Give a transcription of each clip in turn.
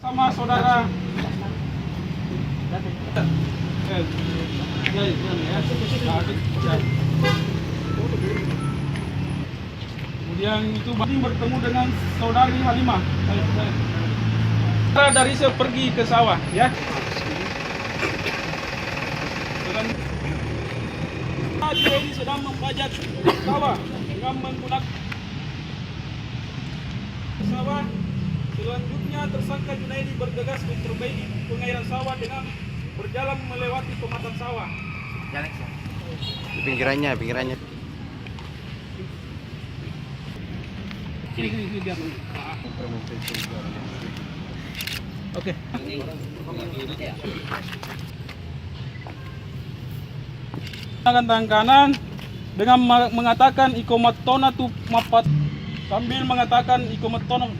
sama saudara. Kemudian itu bertemu dengan saudari Halimah. Dari pergi ke sawah, ya. Dia ini sedang membajak sawah dengan menggunakan sawah. Selanjutnya tersangka Junaidi bergegas memperbaiki pengairan sawah dengan berjalan melewati pematang sawah. Di pinggirannya. Sini biar. Oke. Tangan kanan dengan mengatakan ikomatona tu mapat sambil mengatakan ikomatona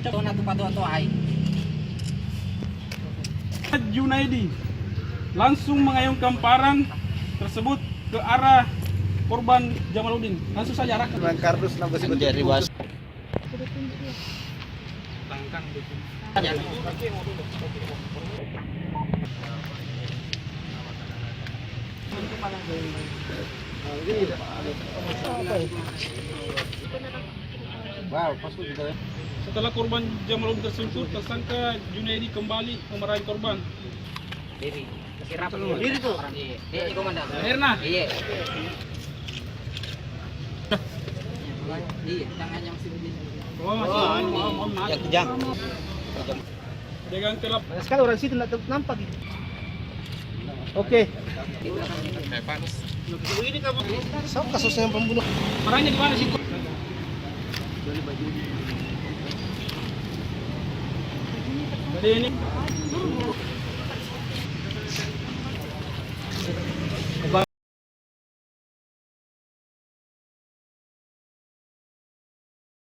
Tona tu patu atau ai. Junaidi langsung mengayunkan parang tersebut ke arah korban Jamaluddin. Langsung saja arahkan. Kardus nambah menjadi was. Wow, pasku juga. Setelah korban Jamaluddin tersentuh, tersangka Junaidi kembali memarahi korban. Diri. Kirap diri tuh. Iya, komandan. Herna. Iya. Iya, tangannya masih begini. Oh, masih. Yang kejang. Dengan kelap. Sekali orang situ tidak nampak gitu. Oke. Ini kamu. Sama kasusnya yang pembunuh. Marahnya di mana sih? Jadi ini